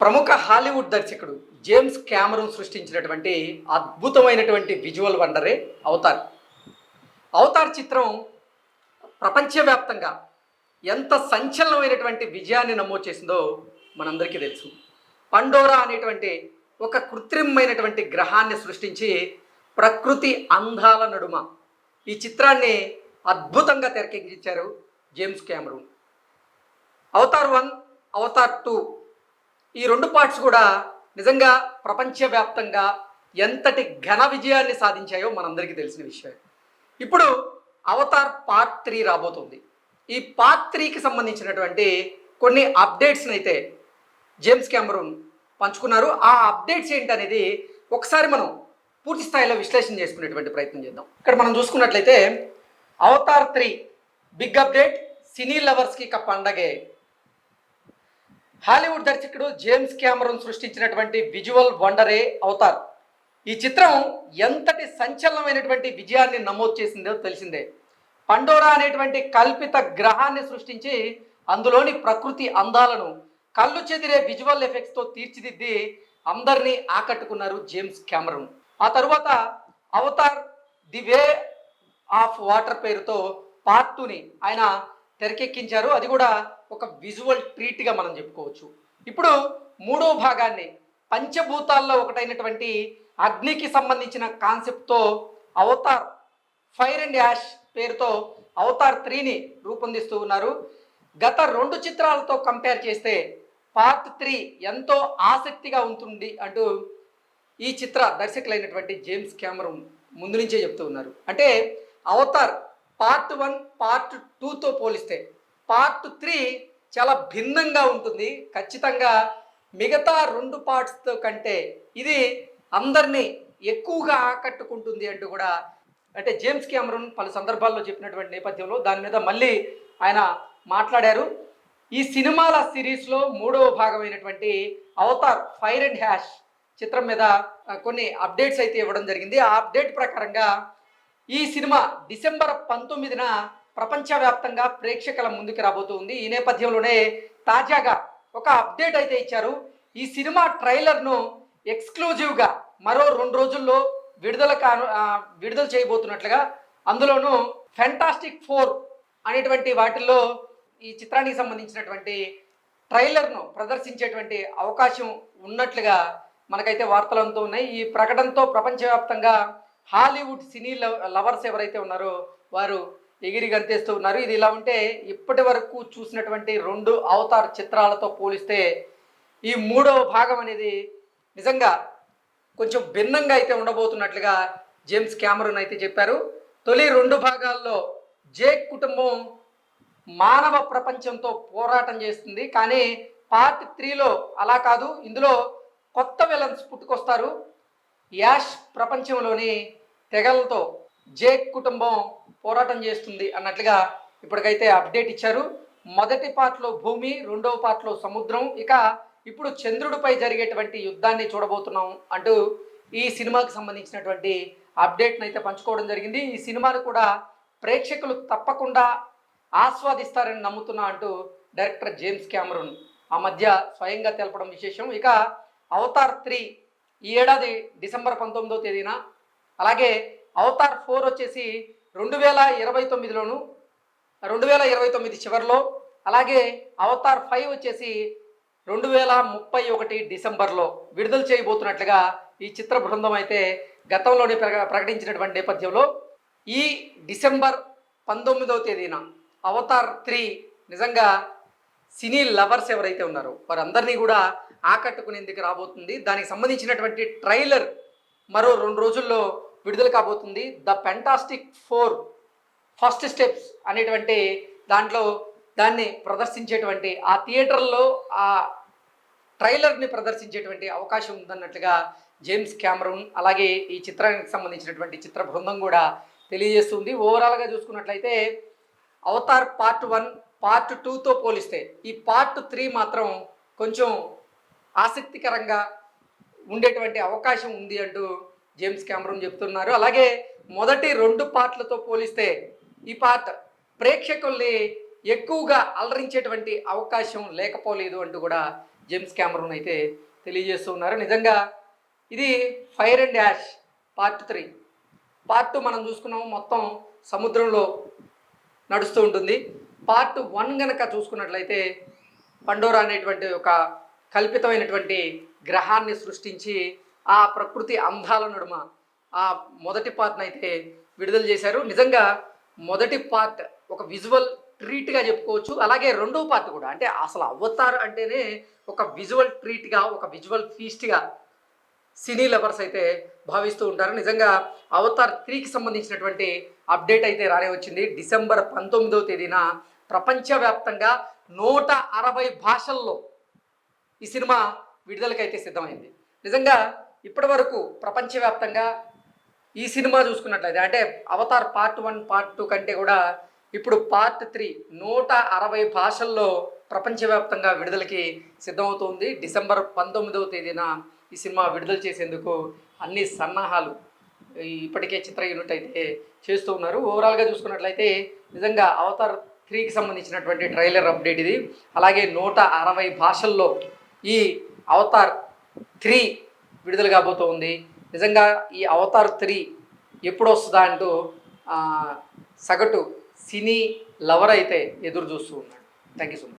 ప్రముఖ హాలీవుడ్ దర్శకుడు James Cameron సృష్టించినటువంటి అద్భుతమైనటువంటి విజువల్ వండరే అవతార్. అవతార్ చిత్రం ప్రపంచవ్యాప్తంగా ఎంత సంచలనమైనటువంటి విజయాన్ని నమోదు చేసిందో మనందరికీ తెలుసు. పండోరా అనేటువంటి ఒక కృత్రిమైనటువంటి గ్రహాన్ని సృష్టించి ప్రకృతి అందాల నడుమ ఈ చిత్రాన్ని అద్భుతంగా తెరకెక్కించారు జేమ్స్ క్యామరూన్. అవతార్ 1, అవతార్ 2 ఈ రెండు పార్ట్స్ కూడా నిజంగా ప్రపంచవ్యాప్తంగా ఎంతటి ఘన విజయాన్ని సాధించాయో మనందరికీ తెలిసిన విషయం. ఇప్పుడు అవతార్ పార్ట్ 3 రాబోతుంది. ఈ పార్ట్ 3కి సంబంధించినటువంటి కొన్ని అప్డేట్స్ని అయితే జేమ్స్ క్యామరూన్ పంచుకున్నారు. ఆ అప్డేట్స్ ఏంటనేది ఒకసారి మనం పూర్తి స్థాయిలో విశ్లేషణ చేసుకునేటువంటి ప్రయత్నం చేద్దాం. ఇక్కడ మనం చూసుకున్నట్లయితే అవతార్ 3 బిగ్ అప్డేట్, సినీ లవర్స్కి ఇక పండగే. హాలీవుడ్ దర్శకుడు జేమ్స్ క్యామరూన్ సృష్టించినటువంటి విజువల్ వండరే అవతార్. ఈ చిత్రం ఎంతటి సంచలనమైనటువంటి విజయాన్ని నమోదు చేసిందో తెలిసిందే. పండోరా అనేటువంటి కల్పిత గ్రహాన్ని సృష్టించి అందులోని ప్రకృతి అందాలను కళ్ళు చెదిరే విజువల్ ఎఫెక్ట్స్తో తీర్చిదిద్ది అందరినీ ఆకట్టుకున్నారు జేమ్స్ క్యామరూన్. ఆ తరువాత Avatar the way of water పేరుతో పార్ట్ 2ని ఆయన తెరకెక్కించారు. అది కూడా ఒక విజువల్ ట్రీట్గా మనం చెప్పుకోవచ్చు. ఇప్పుడు మూడో భాగాన్ని పంచభూతాల్లో ఒకటైనటువంటి అగ్నికి సంబంధించిన కాన్సెప్ట్తో అవతార్ ఫైర్ అండ్ యాష్ పేరుతో అవతార్ 3ని రూపొందిస్తూ ఉన్నారు. గత 2 చిత్రాలతో కంపేర్ చేస్తే పార్ట్ 3 ఎంతో ఆసక్తిగా ఉంటుంది అంటూ ఈ చిత్ర దర్శకులైనటువంటి జేమ్స్ క్యామరూన్ ముందు నుంచే చెప్తూ ఉన్నారు. అంటే అవతార్ పార్ట్ 1, పార్ట్ 2తో పోలిస్తే పార్ట్ 3 చాలా భిన్నంగా ఉంటుంది. ఖచ్చితంగా మిగతా 2 పార్ట్స్తో కంటే ఇది అందరినీ ఎక్కువగా ఆకట్టుకుంటుంది అంటూ కూడా అంటే జేమ్స్ క్యామరూన్ పలు సందర్భాల్లో చెప్పినటువంటి నేపథ్యంలో దాని మీద మళ్ళీ ఆయన మాట్లాడారు. ఈ సినిమాల సిరీస్లో మూడవ భాగమైనటువంటి అవతార్ ఫైర్ అండ్ హ్యాష్ చిత్రం మీద కొన్ని అప్డేట్స్ అయితే ఇవ్వడం జరిగింది. ఆ అప్డేట్ ప్రకారంగా ఈ సినిమా డిసెంబర్ 19న ప్రపంచవ్యాప్తంగా ప్రేక్షకుల ముందుకు రాబోతుంది. ఈ నేపథ్యంలోనే తాజాగా ఒక అప్డేట్ అయితే ఇచ్చారు. ఈ సినిమా ట్రైలర్ను ఎక్స్క్లూజివ్గా మరో 2 రోజుల్లో విడుదల చేయబోతున్నట్లుగా, అందులోనూ ఫెంటాస్టిక్ 4 అనేటువంటి వాటిల్లో ఈ చిత్రానికి సంబంధించినటువంటి ట్రైలర్ను ప్రదర్శించేటువంటి అవకాశం ఉన్నట్లుగా మనకైతే వార్తలు అందుతూ ఉన్నాయి. ఈ ప్రకటనతో ప్రపంచవ్యాప్తంగా హాలీవుడ్ సినీ లవర్స్ ఎవరైతే ఉన్నారో వారు ఎగిరి గంతేస్తూ ఉన్నారు. ఇది ఇలా ఉంటే ఇప్పటి వరకు చూసినటువంటి 2 అవతార్ చిత్రాలతో పోలిస్తే ఈ మూడవ భాగం అనేది నిజంగా కొంచెం భిన్నంగా అయితే ఉండబోతున్నట్లుగా జేమ్స్ క్యామరూన్ అయితే చెప్పారు. తొలి 2 భాగాల్లో జేక్ కుటుంబం మానవ ప్రపంచంతో పోరాటం చేస్తుంది. కానీ పార్ట్ 3లో అలా కాదు. ఇందులో కొత్త విలన్స్ పుట్టుకొస్తారు. యాష్ ప్రపంచంలోని తెగలతో జేక్ కుటుంబం పోరాటం చేస్తుంది అన్నట్లుగా ఇప్పటికైతే అప్డేట్ ఇచ్చారు. మొదటి పార్ట్లో భూమి, రెండవ పార్ట్లో సముద్రం, ఇక ఇప్పుడు చంద్రుడిపై జరిగేటువంటి యుద్ధాన్ని చూడబోతున్నాం అంటూ ఈ సినిమాకి సంబంధించినటువంటి అప్డేట్ని అయితే పంచుకోవడం జరిగింది. ఈ సినిమాను కూడా ప్రేక్షకులు తప్పకుండా ఆస్వాదిస్తారని నమ్ముతున్నా అంటూ డైరెక్టర్ జేమ్స్ క్యామరూన్ ఆ మధ్య స్వయంగా తెలపడం విశేషం. ఇక అవతార్ 3 ఈ ఏడాది డిసెంబర్ 19వ తేదీన, అలాగే అవతార్ 4 వచ్చేసి 2029లోను 2029 చివరిలో, అలాగే అవతార్ 5 వచ్చేసి 2031 డిసెంబర్లో విడుదల చేయబోతున్నట్లుగా ఈ చిత్ర బృందం అయితే గతంలోనే ప్రకటించినటువంటి నేపథ్యంలో ఈ డిసెంబర్ 19వ తేదీన అవతార్ 3 నిజంగా సినీ లవర్స్ ఎవరైతే ఉన్నారో వారందరినీ కూడా ఆకట్టుకునేందుకు రాబోతుంది. దానికి సంబంధించినటువంటి ట్రైలర్ మరో 2 రోజుల్లో విడుదల కాబోతుంది. ద ఫెంటాస్టిక్ 4 ఫస్ట్ స్టెప్స్ అనేటువంటి దాంట్లో దాన్ని ప్రదర్శించేటువంటి ఆ థియేటర్లో ఆ ట్రైలర్ని ప్రదర్శించేటువంటి అవకాశం ఉందన్నట్లుగా జేమ్స్ క్యామరూన్ అలాగే ఈ చిత్రానికి సంబంధించినటువంటి చిత్ర బృందం కూడా తెలియజేస్తుంది. ఓవరాల్గా చూసుకున్నట్లయితే అవతార్ పార్ట్ 1, పార్ట్ 2తో పోలిస్తే ఈ పార్ట్ 3 మాత్రం కొంచెం ఆసక్తికరంగా ఉండేటువంటి అవకాశం ఉంది అంటూ జేమ్స్ క్యామరూన్ చెప్తున్నారు. అలాగే మొదటి 2 పార్ట్లతో పోలిస్తే ఈ పార్ట్ ప్రేక్షకుల్ని ఎక్కువగా అలరించేటువంటి అవకాశం లేకపోలేదు అంటూ కూడా జేమ్స్ కెమెరూన్ అయితే తెలియజేస్తూ ఉన్నారు. నిజంగా ఇది fire and ash part 3. Part 2 మనం చూసుకున్నాము మొత్తం సముద్రంలో నడుస్తూ ఉంటుంది. పార్ట్ 1 కనుక చూసుకున్నట్లయితే పండోరా అనేటువంటి ఒక కల్పితమైనటువంటి గ్రహాన్ని సృష్టించి ఆ ప్రకృతి అందాల నడుమ ఆ మొదటి పార్ట్ని అయితే విడుదల చేశారు. నిజంగా మొదటి పార్ట్ ఒక విజువల్ ట్రీట్గా చెప్పుకోవచ్చు. అలాగే రెండో పార్ట్ కూడా, అంటే అసలు అవతార్ అంటేనే ఒక విజువల్ ట్రీట్గా, ఒక విజువల్ ఫీస్ట్గా సినీ లవర్స్ అయితే భావిస్తూ ఉంటారు. నిజంగా అవతార్ 3కి సంబంధించినటువంటి అప్డేట్ అయితే రానే వచ్చింది. డిసెంబర్ 19వ తేదీన ప్రపంచవ్యాప్తంగా 160 భాషల్లో ఈ సినిమా విడుదలకైతే సిద్ధమైంది. నిజంగా ఇప్పటి వరకు ప్రపంచవ్యాప్తంగా ఈ సినిమా చూసుకున్నట్లయితే, అంటే అవతార్ పార్ట్ 1 పార్ట్ 2 కంటే కూడా ఇప్పుడు పార్ట్ 3 160 భాషల్లో ప్రపంచవ్యాప్తంగా విడుదలకి సిద్ధమవుతుంది. డిసెంబర్ 19వ తేదీన ఈ సినిమా విడుదల చేసేందుకు అన్ని సన్నాహాలు ఇప్పటికే చిత్ర యూనిట్ అయితే చేస్తూ ఉన్నారు. ఓవరాల్గా చూసుకున్నట్లయితే నిజంగా అవతార్ 3కి సంబంధించినటువంటి ట్రైలర్ అప్డేట్ ఇది. అలాగే 160 భాషల్లో ఈ అవతార్ 3 విడుదల కాబోతోంది. నిజంగా ఈ అవతార్ 3 ఎప్పుడు వస్తుందా అంటూ సగటు సినీ లవర్ అయితే ఎదురు చూస్తూ ఉన్నాడు. Thank you so much.